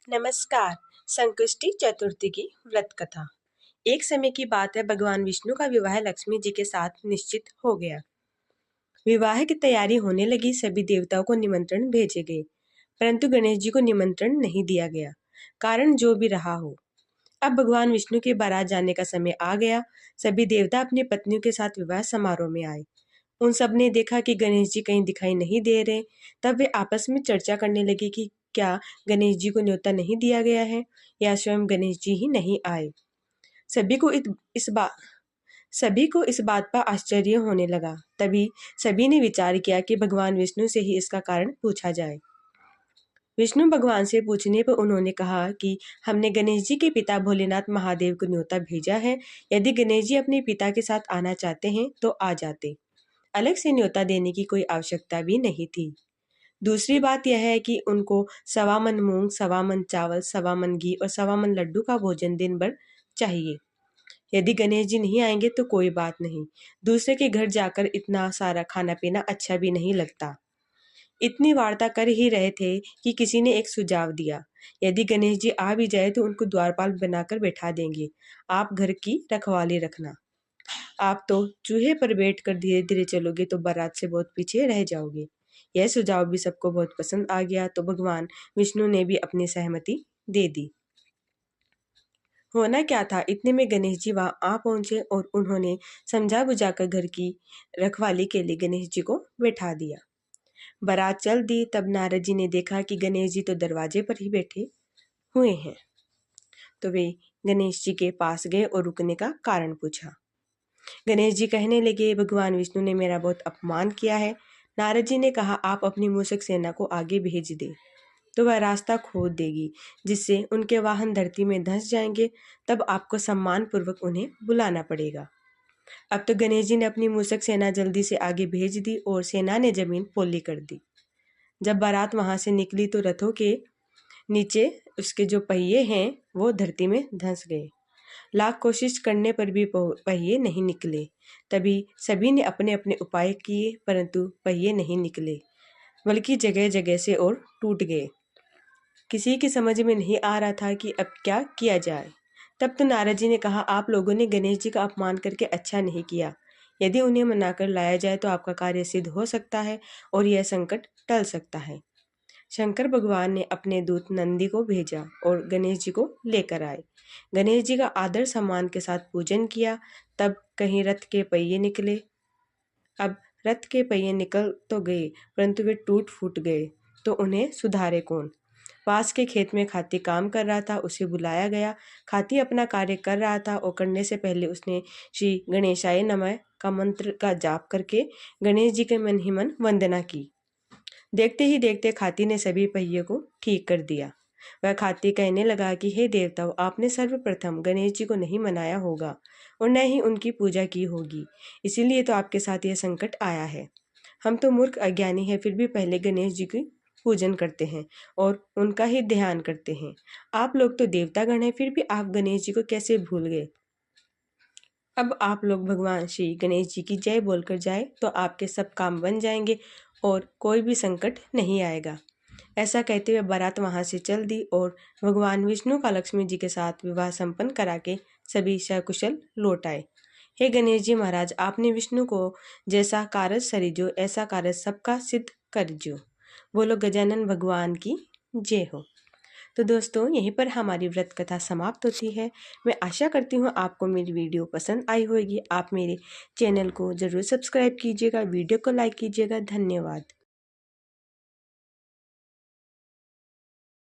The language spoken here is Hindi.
नमस्कार। संकष्टी चतुर्थी की व्रत कथा। एक समय की बात है, भगवान विष्णु का विवाह लक्ष्मी जी के साथ निश्चित हो गया। विवाह की तैयारी होने लगी, सभी देवताओं को निमंत्रण भेजे गए, परंतु गणेश जी को निमंत्रण नहीं दिया गया। कारण जो भी रहा हो, अब भगवान विष्णु के बारात जाने का समय आ गया। सभी देवता अपनी पत्नियों के साथ विवाह समारोह में आए। उन सब ने देखा कि गणेश जी कहीं दिखाई नहीं दे रहे। तब वे आपस में चर्चा करने लगे कि क्या गणेश जी को न्योता नहीं दिया गया है या स्वयं गणेश जी ही नहीं आए। सभी को इस बात सभी को इस बात पर आश्चर्य होने लगा। तभी सभी ने विचार किया कि भगवान विष्णु से ही इसका कारण पूछा जाए। विष्णु भगवान से पूछने पर उन्होंने कहा कि हमने गणेश जी के पिता भोलेनाथ महादेव को न्योता भेजा है। यदि गणेश जी अपने पिता के साथ आना चाहते हैं तो आ जाते। अलग से न्योता देने की कोई आवश्यकता भी नहीं थी। दूसरी बात यह है कि उनको 1.25 मन मूंग, 1.25 मन चावल, 1.25 मन घी और 1.25 मन लड्डू का भोजन दिन भर चाहिए। यदि गणेश जी नहीं आएंगे तो कोई बात नहीं, दूसरे के घर जाकर इतना सारा खाना पीना अच्छा भी नहीं लगता। इतनी वार्ता कर ही रहे थे कि किसी ने एक सुझाव दिया। यदि गणेश जी आ भी जाए तो उनको द्वारपाल बनाकर बैठा देंगे, आप घर की रखवाली रखना। आप तो चूहे पर बैठकर धीरे धीरे चलोगे तो बारात से बहुत पीछे रह जाओगे। यह सुझाव भी सबको बहुत पसंद आ गया, तो भगवान विष्णु ने भी अपनी सहमति दे दी। होना क्या था, इतने में गणेश जी वहां आ पहुंचे और उन्होंने समझा बुझाकर घर की रखवाली के लिए गणेश जी को बैठा दिया। बारात चल दी। तब नारद जी ने देखा कि गणेश जी तो दरवाजे पर ही बैठे हुए हैं, तो वे गणेश जी के पास गए और रुकने का कारण पूछा। गणेश जी कहने लगे, भगवान विष्णु ने मेरा बहुत अपमान किया है। नारद जी ने कहा, आप अपनी मूषक सेना को आगे भेज दे तो वह रास्ता खोद देगी, जिससे उनके वाहन धरती में धंस जाएंगे। तब आपको सम्मान पूर्वक उन्हें बुलाना पड़ेगा। अब तो गणेश जी ने अपनी मूषक सेना जल्दी से आगे भेज दी और सेना ने जमीन पोली कर दी। जब बारात वहां से निकली तो रथों के नीचे उसके जो पहिए हैं वो धरती में धंस गए। लाख कोशिश करने पर भी पहिए नहीं निकले। तभी सभी ने अपने अपने उपाय किए, परंतु पहिए नहीं निकले, बल्कि जगह जगह से और टूट गए। किसी की समझ में नहीं आ रहा था कि अब क्या किया जाए। तब तो नारद जी ने कहा, आप लोगों ने गणेश जी का अपमान करके अच्छा नहीं किया। यदि उन्हें मनाकर लाया जाए तो आपका कार्य सिद्ध हो सकता है और यह संकट टल सकता है। शंकर भगवान ने अपने दूत नंदी को भेजा और गणेश जी को लेकर आए। गणेश जी का आदर सम्मान के साथ पूजन किया। तब कहीं रथ के पहिए निकले। अब रथ के पहिए निकल तो गए, परंतु वे टूट फूट गए, तो उन्हें सुधारे कौन। पास के खेत में खाती काम कर रहा था, उसे बुलाया गया। खाती अपना कार्य कर रहा था और करने से पहले उसने श्री गणेशाय नमः का मंत्र का जाप करके गणेश जी के मन ही मन वंदना की। देखते ही देखते खाती ने सभी पहिए को ठीक कर दिया। वह खाती कहने लगा कि हे देवताओं, आपने सर्वप्रथम गणेश जी को नहीं मनाया होगा और न ही उनकी पूजा की होगी, इसीलिए तो आपके साथ यह संकट आया है। हम तो मूर्ख अज्ञानी हैं, फिर भी पहले गणेश जी की पूजन करते हैं और उनका ही ध्यान करते हैं। आप लोग तो देवतागण हैं, फिर भी आप गणेश जी को कैसे भूल गए। अब आप लोग भगवान श्री गणेश जी की जय बोलकर जाए तो आपके सब काम बन जाएंगे और कोई भी संकट नहीं आएगा। ऐसा कहते हुए बारात वहां से चल दी और भगवान विष्णु का लक्ष्मी जी के साथ विवाह संपन्न करा के सभी सकुशल लौट आए। हे गणेश जी महाराज, आपने विष्णु को जैसा कारज सरिजो ऐसा कारज सबका सिद्ध करजो। बोलो गजानन भगवान की जय हो। तो दोस्तों, यहीं पर हमारी व्रत कथा समाप्त होती है। मैं आशा करती हूँ आपको मेरी वीडियो पसंद आई होगी। आप मेरे चैनल को ज़रूर सब्सक्राइब कीजिएगा, वीडियो को लाइक कीजिएगा। धन्यवाद।